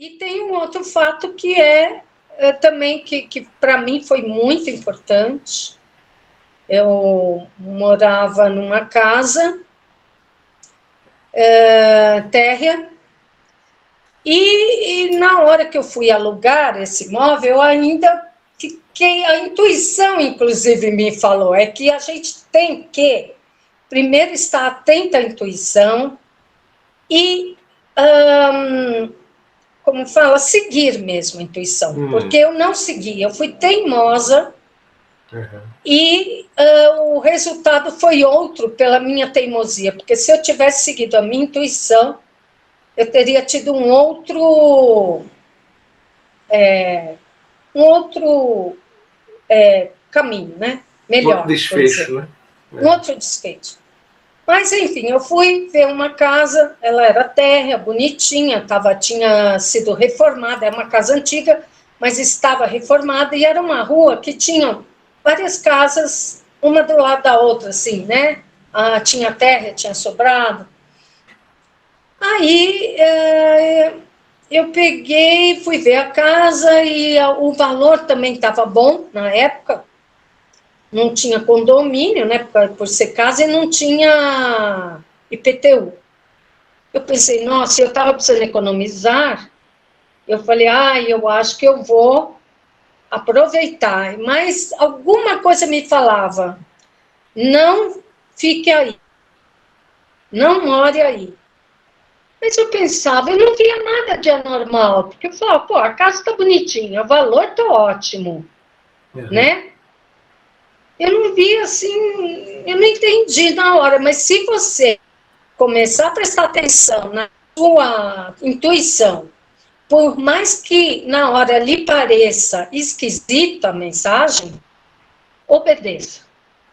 E tem um outro fato que é também que para mim foi muito importante. Eu morava numa casa térrea e na hora que eu fui alugar esse imóvel, eu ainda fiquei... A intuição, inclusive, me falou, é que a gente tem que primeiro estar atenta à intuição e... como fala, seguir mesmo a intuição, porque eu não segui, eu fui teimosa e o resultado foi outro pela minha teimosia, porque se eu tivesse seguido a minha intuição, eu teria tido um outro caminho, né? Melhor. Um outro desfecho, né? Um outro desfecho. Mas, enfim, eu fui ver uma casa, ela era térrea, bonitinha, tinha sido reformada, é uma casa antiga, mas estava reformada, e era uma rua que tinha várias casas, uma do lado da outra, assim, né? Tinha terra, tinha sobrado. Aí eu peguei, fui ver a casa, e o valor também estava bom na época. Não tinha condomínio, né, por ser casa, e não tinha IPTU. Eu pensei, nossa, eu estava precisando economizar. Eu falei, eu acho que eu vou aproveitar. Mas alguma coisa me falava, não fique aí, não more aí. Mas eu pensava, eu não via nada de anormal, porque eu falava, pô, a casa está bonitinha, o valor está ótimo, né? Eu não vi assim, eu não entendi na hora, mas se você começar a prestar atenção na sua intuição, por mais que na hora lhe pareça esquisita a mensagem, obedeça.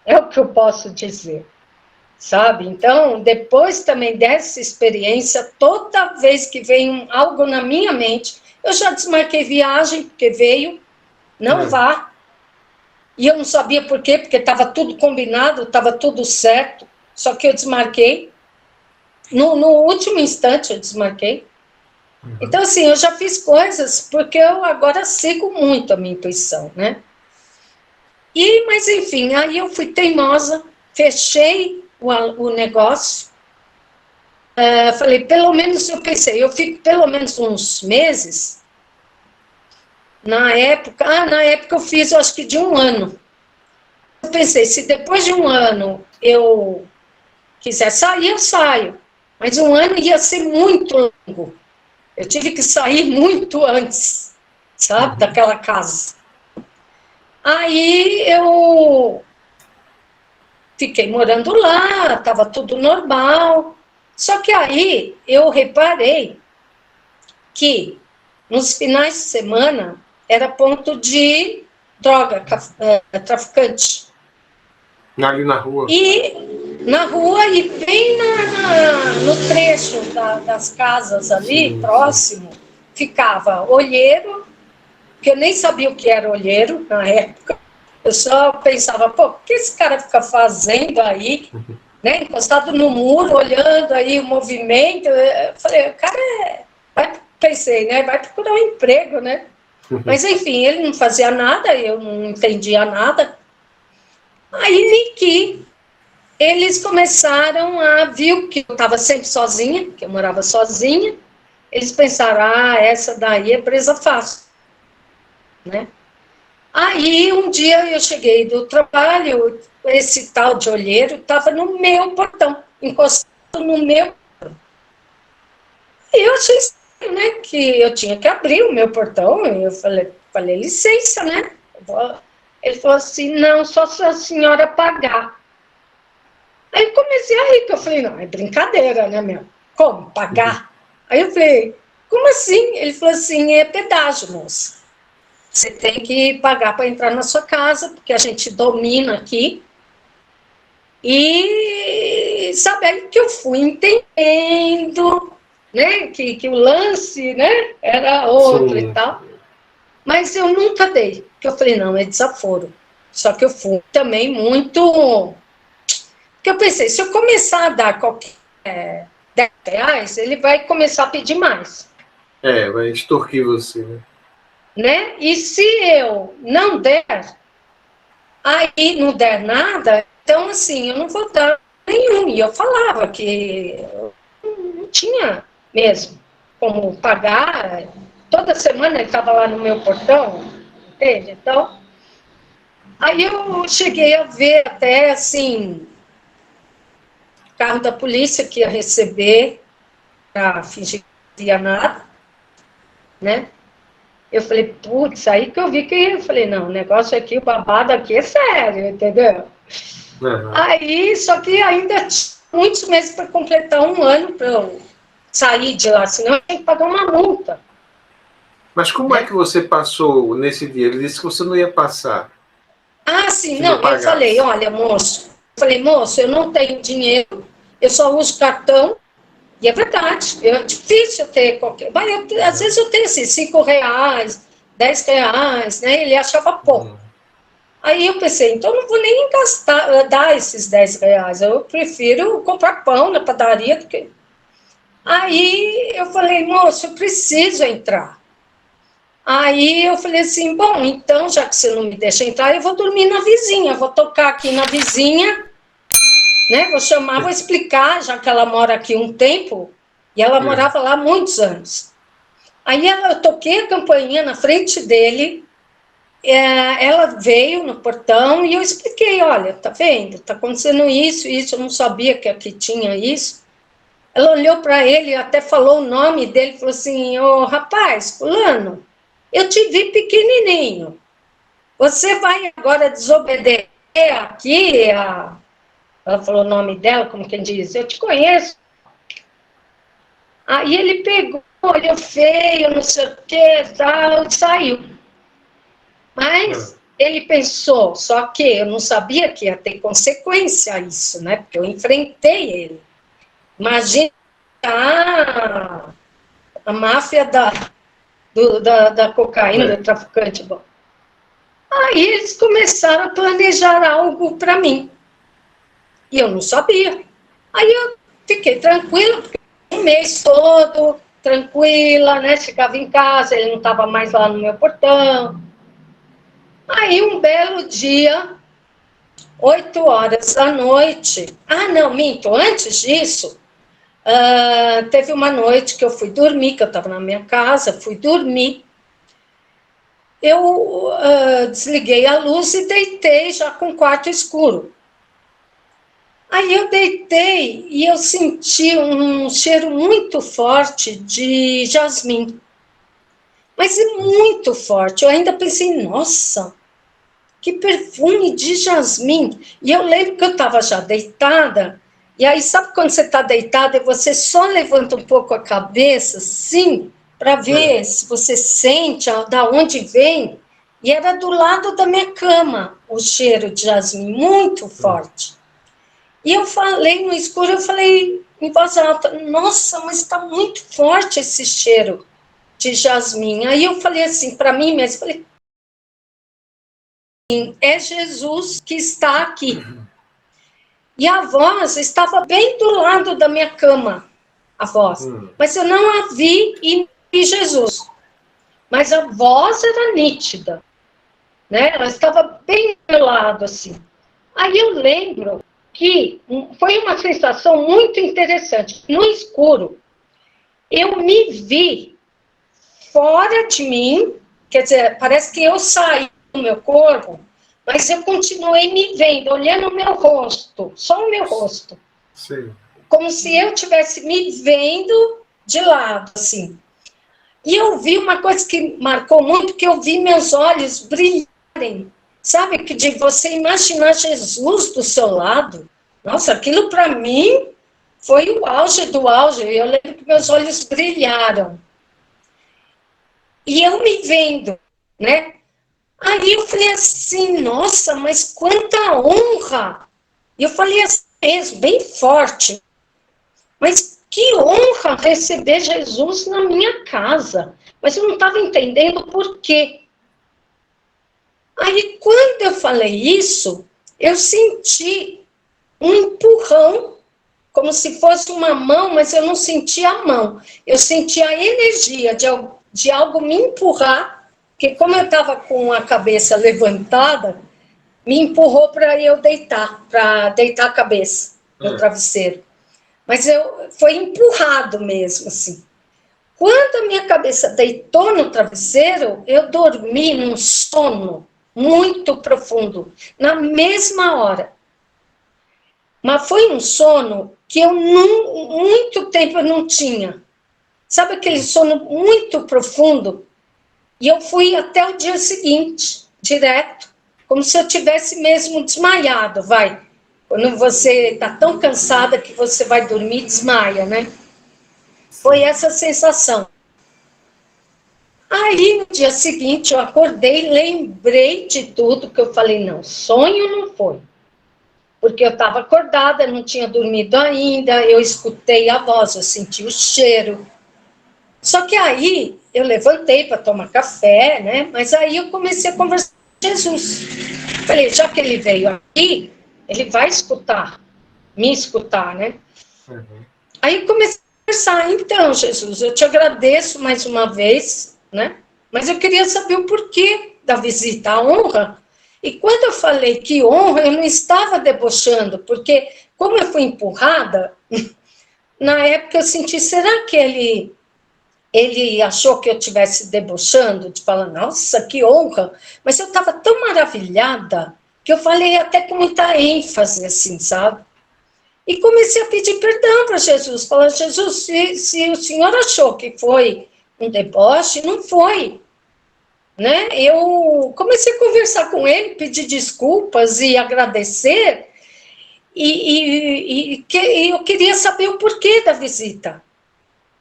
É o que eu posso dizer, sabe? Então, depois também dessa experiência, toda vez que vem algo na minha mente, eu já desmarquei viagem, porque veio, não vá. E eu não sabia por quê, porque estava tudo combinado, estava tudo certo, só que eu desmarquei. No último instante eu desmarquei. Então, assim, eu já fiz coisas, porque eu agora sigo muito a minha intuição, né? Mas, enfim, aí eu fui teimosa, fechei o negócio, falei, pelo menos, eu pensei, eu fico pelo menos uns meses, na época eu fiz, eu acho que de 1 ano. Eu pensei, se depois de 1 ano eu quiser sair, eu saio. Mas 1 ano ia ser muito longo. Eu tive que sair muito antes, sabe, daquela casa. Aí eu fiquei morando lá, estava tudo normal. Só que aí eu reparei que nos finais de semana era ponto de droga, traficante. Ali na rua? E na rua, e bem no trecho das casas ali, próximo, ficava olheiro, que eu nem sabia o que era olheiro na época. Eu só pensava, pô, o que esse cara fica fazendo aí, né, encostado no muro, olhando aí o movimento? Eu falei, o cara pensei, né, vai procurar um emprego, né? Mas, enfim, ele não fazia nada, eu não entendia nada. Aí, Niki, eles começaram a ver que eu estava sempre sozinha, que eu morava sozinha. Eles pensaram, essa daí é presa fácil, né? Aí, um dia eu cheguei do trabalho, esse tal de olheiro estava no meu portão, encostado no meu portão. E eu achei estranho, né, que eu tinha que abrir o meu portão. Eu falei licença, né? Ele falou assim, não, só se a senhora pagar. Aí comecei a rir, que eu falei, não, é brincadeira, né, meu? Como? Pagar? Aí eu falei, como assim? Ele falou assim, é pedágio, moça. Você tem que pagar para entrar na sua casa, porque a gente domina aqui. E sabe que eu fui entendendo, né, que o lance, né, era outro e tal. Mas eu nunca dei, porque eu falei, não, é desaforo. Só que eu fui também muito... Porque eu pensei, se eu começar a dar qualquer R$10, ele vai começar a pedir mais. Vai extorquir você, né? Né? E se eu não der, aí não der nada, então assim, eu não vou dar nenhum. E eu falava que eu não tinha mesmo como pagar. Toda semana ele estava lá no meu portão, entende? Então, aí eu cheguei a ver até assim, carro da polícia que ia receber para fingir que não ia nada, né? Eu falei, putz, aí que eu vi que eu falei, não, o negócio aqui, o babado aqui é sério, entendeu? Uhum. Aí, só que ainda tinha muitos meses para completar um ano para eu sair de lá, senão eu tinha que pagar uma multa. Mas como é Né? que você passou nesse dia? Ele disse que você não ia passar, Ah, sim, se não não, eu falei, pagasse. olha, moço, eu não tenho dinheiro, eu só uso cartão, e é verdade, é difícil ter qualquer. Mas às vezes eu tenho assim, R$ 5, R$ 10, né? Ele achava pouco. Uhum. Aí eu pensei, então eu não vou nem gastar, dar esses R$ 10, eu prefiro comprar pão na padaria do que. Aí eu falei, moço, eu preciso entrar. Aí eu falei assim, bom, então já que você não me deixa entrar, eu vou dormir na vizinha, vou tocar aqui na vizinha, né? Vou chamar, vou explicar, já que ela mora aqui um tempo, e ela morava lá há muitos anos. Aí eu toquei a campainha na frente dele, ela veio no portão e eu expliquei, olha, tá vendo, tá acontecendo isso, isso, eu não sabia que aqui tinha isso. Ela olhou para ele, até falou o nome dele, falou assim, ô rapaz, fulano, eu te vi pequenininho, você vai agora desobedecer aqui, ela falou o nome dela, como quem diz, eu te conheço. Aí ele pegou, olhou feio, não sei o que, tal, e saiu. Uhum. Mas ele pensou, só que eu não sabia que ia ter consequência isso, né? Porque eu enfrentei ele. Imagina a máfia da cocaína, do traficante. Bom. Aí eles começaram a planejar algo para mim. E eu não sabia. Aí eu fiquei tranquila, porque um mês todo, tranquila, né? Ficava em casa, ele não estava mais lá no meu portão. Aí um belo dia, 8 horas da noite. Ah, não, minto. Antes disso, teve uma noite que eu fui dormir, que eu estava na minha casa, fui dormir. Eu desliguei a luz e deitei já com o quarto escuro. Aí eu deitei e eu senti um cheiro muito forte de jasmim. Mas é muito forte. Eu ainda pensei, nossa, que perfume de jasmim. E eu lembro que eu estava já deitada, e aí sabe quando você está deitada e você só levanta um pouco a cabeça, sim, para ver se você sente da onde vem. E era do lado da minha cama o cheiro de jasmim, muito forte. E eu falei no escuro, eu falei em voz alta, nossa, mas está muito forte esse cheiro de jasmim. Aí eu falei assim para mim mesmo, falei, é Jesus que está aqui. E a voz estava bem do lado da minha cama, a voz. Mas eu não a vi e vi Jesus. Mas a voz era nítida, né? Ela estava bem do lado, assim. Aí eu lembro que foi uma sensação muito interessante. No escuro, eu me vi fora de mim, quer dizer, parece que eu saí do meu corpo, mas eu continuei me vendo, olhando o meu rosto, só o meu rosto. Sim. Como se eu estivesse me vendo de lado, assim. E eu vi uma coisa que marcou muito, que eu vi meus olhos brilharem. Sabe, que de você imaginar Jesus do seu lado. Nossa, aquilo para mim foi o auge do auge. Eu lembro que meus olhos brilharam. E eu me vendo, né? Aí eu falei assim, nossa, mas quanta honra! E eu falei assim mesmo, bem forte. Mas que honra receber Jesus na minha casa. Mas eu não estava entendendo por quê. Aí, quando eu falei isso, eu senti um empurrão como se fosse uma mão, mas eu não sentia a mão. Eu sentia a energia de algo me empurrar, porque como eu estava com a cabeça levantada, me empurrou para eu deitar a cabeça no travesseiro. Mas foi empurrado mesmo, assim. Quando a minha cabeça deitou no travesseiro, eu dormi num sono muito profundo, na mesma hora. Mas foi um sono que eu muito tempo eu não tinha. Sabe aquele sono muito profundo? E eu fui até o dia seguinte, direto, como se eu tivesse mesmo desmaiado, vai. Quando você está tão cansada que você vai dormir e desmaia, né? Foi essa sensação. Aí, no dia seguinte, eu acordei, lembrei de tudo, que eu falei, não, sonho não foi. Porque eu estava acordada, não tinha dormido ainda, eu escutei a voz, eu senti o cheiro. Só que aí, eu levantei para tomar café, né? Mas aí eu comecei a conversar com Jesus. Falei, já que ele veio aqui, ele vai me escutar, né? Uhum. Aí eu comecei a conversar, então, Jesus, eu te agradeço mais uma vez, né? Mas eu queria saber o porquê da visita, a honra. E quando eu falei que honra, eu não estava debochando, porque como eu fui empurrada, na época eu senti, será que ele achou que eu estivesse debochando, de falar, nossa, que honra, mas eu estava tão maravilhada, que eu falei até com muita ênfase, assim, sabe? E comecei a pedir perdão para Jesus, falar, Jesus, se o senhor achou que foi um deboche, não foi, né? Eu comecei a conversar com ele, pedir desculpas e agradecer, e eu queria saber o porquê da visita,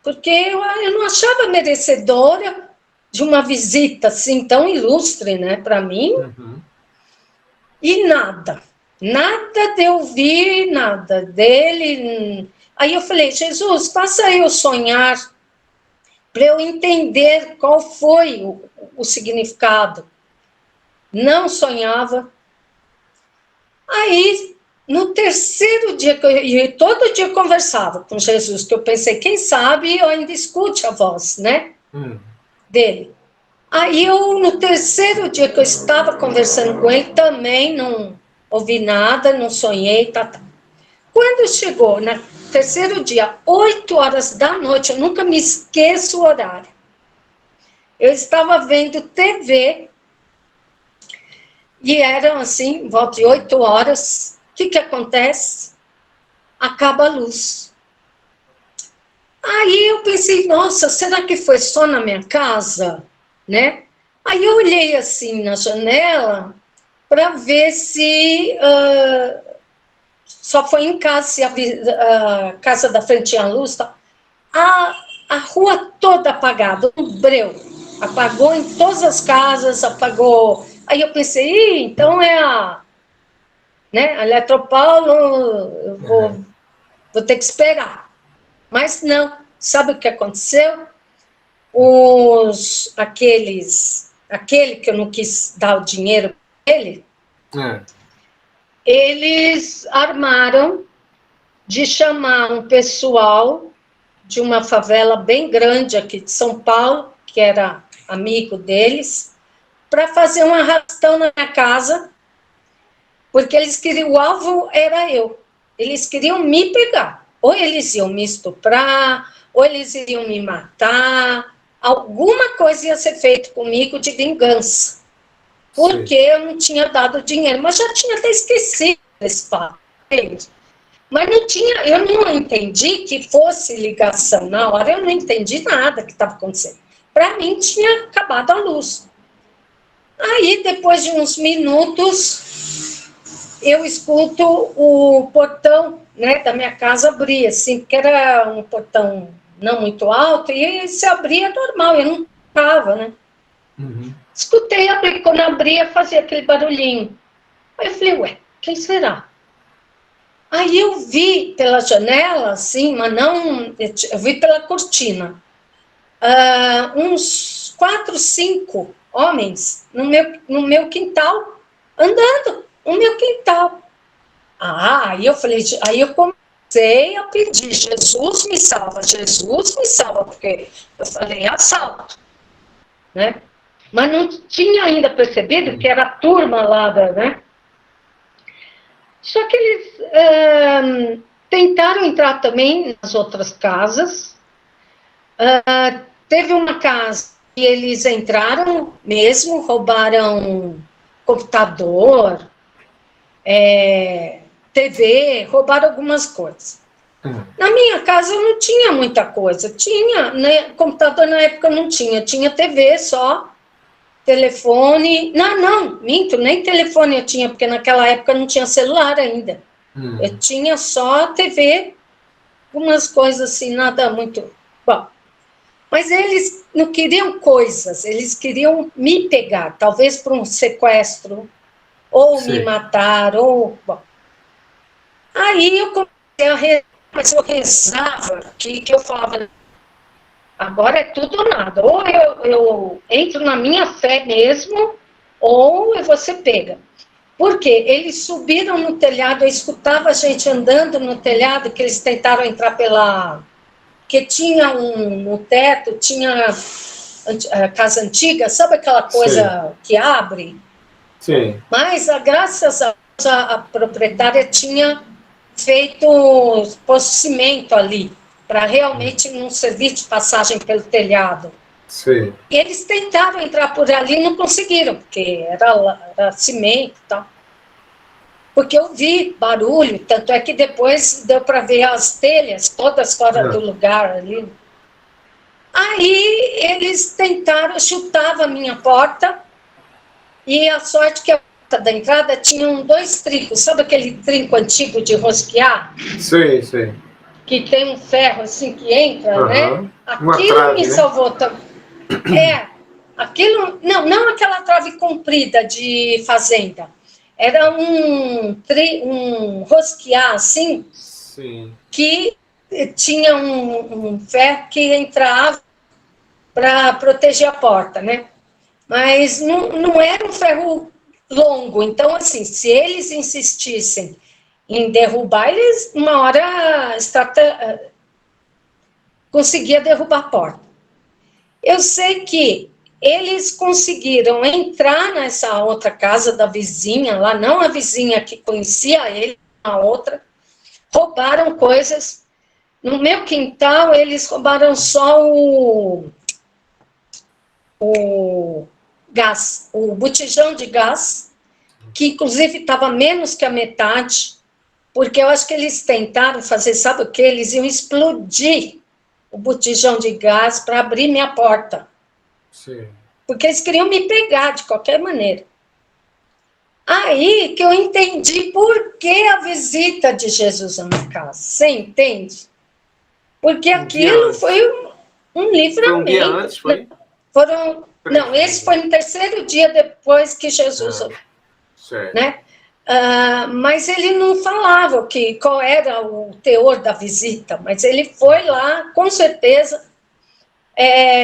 porque eu não achava merecedora de uma visita assim tão ilustre, né, para mim. Uhum. E nada de eu ouvir, nada dele. Aí eu falei, Jesus, faça eu sonhar para eu entender qual foi o significado. Não sonhava. Aí, no terceiro dia, e todo dia eu conversava com Jesus, que eu pensei, quem sabe eu ainda escute a voz, né, dele. Aí no terceiro dia que eu estava conversando com ele, também não ouvi nada, não sonhei, tá. Quando chegou no terceiro dia, 8 horas da noite, eu nunca me esqueço o horário, eu estava vendo TV, e eram assim, em volta de 8 horas, o que acontece? Acaba a luz. Aí eu pensei, nossa, será que foi só na minha casa, né? Aí eu olhei assim na janela para ver se só foi em casa, se a casa da frente tinha luz. Tá? A rua toda apagada, um breu. Apagou em todas as casas, apagou. Aí eu pensei, então é a Eletropaulo, eu vou ter que esperar. Mas não, sabe o que aconteceu? Aquele que eu não quis dar o dinheiro para ele, eles armaram de chamar um pessoal de uma favela bem grande aqui de São Paulo, que era amigo deles, para fazer um arrastão na minha casa, porque eles queriam, o alvo era eu. Eles queriam me pegar. Ou eles iam me estuprar, ou eles iriam me matar. Alguma coisa ia ser feita comigo de vingança. Porque eu não tinha dado dinheiro. Mas já tinha até esquecido esse fato. Mas não tinha, eu não entendi que fosse ligação. Na hora eu não entendi nada que estava acontecendo. Para mim tinha acabado a luz. Aí, depois de uns minutos, eu escuto o portão, né, da minha casa abrir, assim, porque era um portão não muito alto, e se abria normal, eu não estava, né? Uhum. Escutei abrir, quando abria, fazia aquele barulhinho. Aí eu falei, ué, quem será? Aí eu vi pela janela, assim, mas não, eu vi pela cortina, uns 4, 5 homens no meu quintal, andando no meu quintal. Aí eu falei, aí eu comecei a pedir, Jesus me salva, porque eu falei assalto, né? Mas não tinha ainda percebido que era a turma lá, né? Só que eles tentaram entrar também nas outras casas. Teve uma casa que eles entraram mesmo, roubaram computador, TV, roubaram algumas coisas. Na minha casa não tinha muita coisa. Tinha, né, computador na época não tinha, tinha TV só, telefone. Não, minto, nem telefone eu tinha, porque naquela época não tinha celular ainda. Eu tinha só TV, algumas coisas assim, nada muito. Bom, mas eles não queriam coisas, eles queriam me pegar, talvez por um sequestro, ou me matar, ou. Bom. Aí eu comecei a rezar, mas eu rezava, que eu falava, agora é tudo ou nada. Ou eu entro na minha fé mesmo, ou eu vou ser pega. Por quê? Eles subiram no telhado, eu escutava a gente andando no telhado, que eles tentaram entrar pela... Porque tinha no teto, tinha a casa antiga, sabe aquela coisa que abre? Sim. Mas, graças a Deus, a proprietária tinha feito posto cimento ali, para realmente não servir de passagem pelo telhado. Sim. E eles tentaram entrar por ali e não conseguiram, porque era cimento e tal. Porque eu vi barulho, tanto é que depois deu para ver as telhas todas fora do lugar ali. Aí eles tentaram, chutava a minha porta, e a sorte que a porta da entrada tinha 2 trincos, sabe aquele trinco antigo de rosquear? Sim. Que tem um ferro assim que entra, né? Uma Aquilo trave, me salvou também. Aquilo, não aquela trave comprida de fazenda. Era um rosquear assim, Sim. que tinha um ferro que entrava para proteger a porta, né? Mas não era um ferro longo. Então, assim, se eles insistissem em derrubar, eles, uma hora, conseguia derrubar a porta. Eu sei que eles conseguiram entrar nessa outra casa da vizinha, lá não a vizinha que conhecia ele, a outra, roubaram coisas. No meu quintal, eles roubaram só o gás, o botijão de gás, que inclusive estava menos que a metade, porque eu acho que eles tentaram fazer, sabe o que? Eles iam explodir o botijão de gás para abrir minha porta. Sim. Porque eles queriam me pegar de qualquer maneira. Aí que eu entendi por que a visita de Jesus na minha casa. Você entende? Porque aquilo foi um livramento. Foi um dia antes, foi? Não, esse foi no 3º dia depois que Jesus... Certo. Né? Mas ele não falava qual era o teor da visita, mas ele foi lá, com certeza,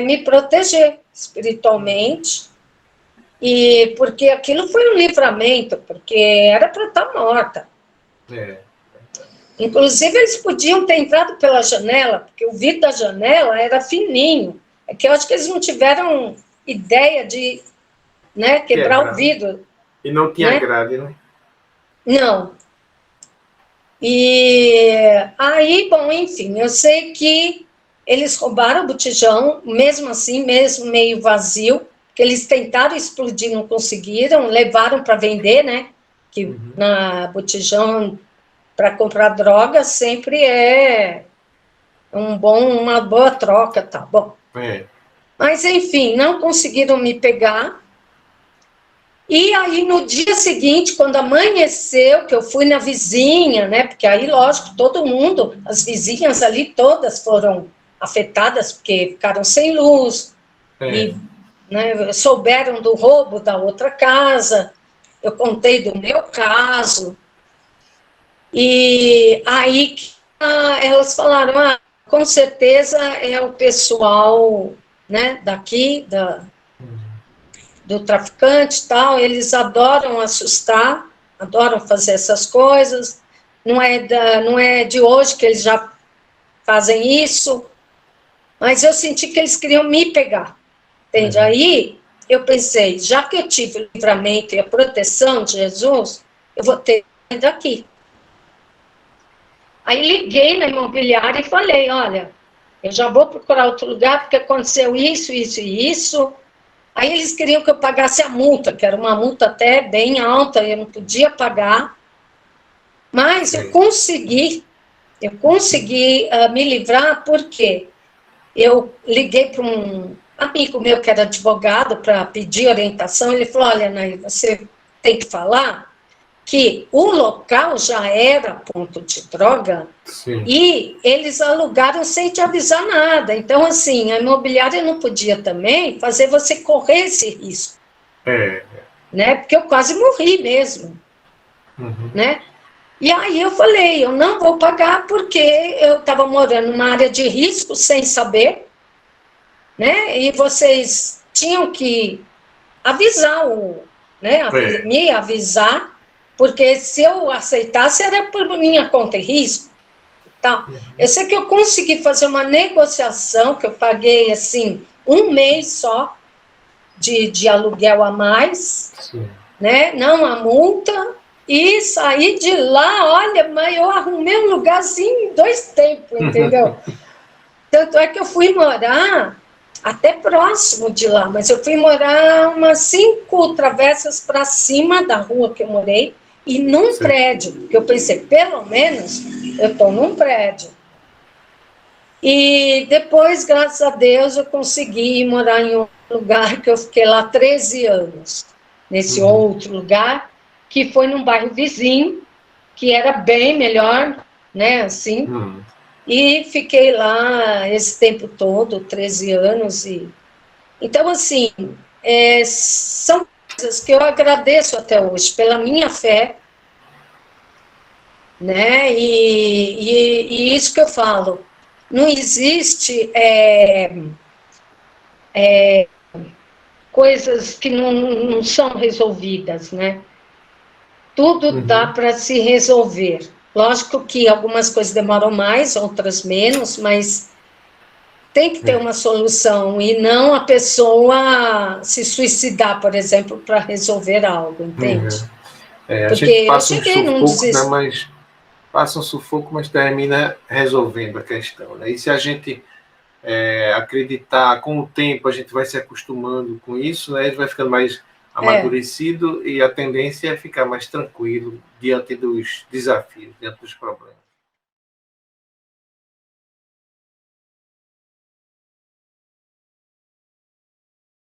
me proteger espiritualmente, e porque aquilo foi um livramento, porque era para eu estar morta. Inclusive, eles podiam ter entrado pela janela, porque o vidro da janela era fininho. É que eu acho que eles não tiveram ideia de, né, quebrar o vidro. E não tinha, né? grade, né? Não. E aí, bom, enfim, eu sei que eles roubaram o botijão, mesmo assim, mesmo meio vazio, que eles tentaram explodir, não conseguiram, levaram para vender, né? Que na botijão, para comprar droga, sempre é uma boa troca, tá bom. Mas, enfim, não conseguiram me pegar. E aí, no dia seguinte, quando amanheceu, que eu fui na vizinha, né? Porque aí, lógico, todo mundo, as vizinhas ali todas foram afetadas, porque ficaram sem luz, e né, souberam do roubo da outra casa, eu contei do meu caso, e aí elas falaram, com certeza é o pessoal, né, daqui, do traficante e tal, eles adoram assustar, adoram fazer essas coisas, não é de hoje que eles já fazem isso, mas eu senti que eles queriam me pegar, entende? Aí eu pensei, já que eu tive o livramento e a proteção de Jesus, eu vou ter daqui. Aí liguei na imobiliária e falei, olha, eu já vou procurar outro lugar porque aconteceu isso, isso e isso. Aí eles queriam que eu pagasse a multa, que era uma multa até bem alta, eu não podia pagar. Mas eu consegui me livrar porque eu liguei para um amigo meu que era advogado para pedir orientação. Ele falou, olha, Naí, você tem que falar que o local já era ponto de droga. Sim. E eles alugaram sem te avisar nada. Então, assim, a imobiliária não podia também fazer você correr esse risco. Né? Porque eu quase morri mesmo. Né? E aí eu falei, eu não vou pagar porque eu estava morando numa área de risco sem saber, né? E vocês tinham que avisar, me avisar, porque se eu aceitasse era por minha conta e risco. Tá? Eu sei que eu consegui fazer uma negociação, que eu paguei, assim, 1 mês só de aluguel a mais, sim, né? Não a multa, e saí de lá, olha, mas eu arrumei um lugarzinho em 2 tempos, entendeu? Tanto é que eu fui morar até próximo de lá, mas eu fui morar umas 5 travessas para cima da rua que eu morei, e num sim, prédio, porque eu pensei, pelo menos eu estou num prédio. E depois, graças a Deus, eu consegui morar em outro lugar, que eu fiquei lá 13 anos, nesse outro lugar, que foi num bairro vizinho, que era bem melhor, né, assim, e fiquei lá esse tempo todo, 13 anos, e... Então, assim, são coisas que eu agradeço até hoje, pela minha fé, né, e isso que eu falo, não existe coisas que não são resolvidas, né? Tudo dá para se resolver. Lógico que algumas coisas demoram mais, outras menos, mas tem que ter uma solução e não a pessoa se suicidar, por exemplo, para resolver algo, entende? A gente passa um sufoco, né, mas passa um sufoco, mas termina resolvendo a questão, né? E se a gente acreditar, com o tempo a gente vai se acostumando com isso, né? A gente vai ficando mais amadurecido e a tendência é ficar mais tranquilo diante dos desafios, diante dos problemas.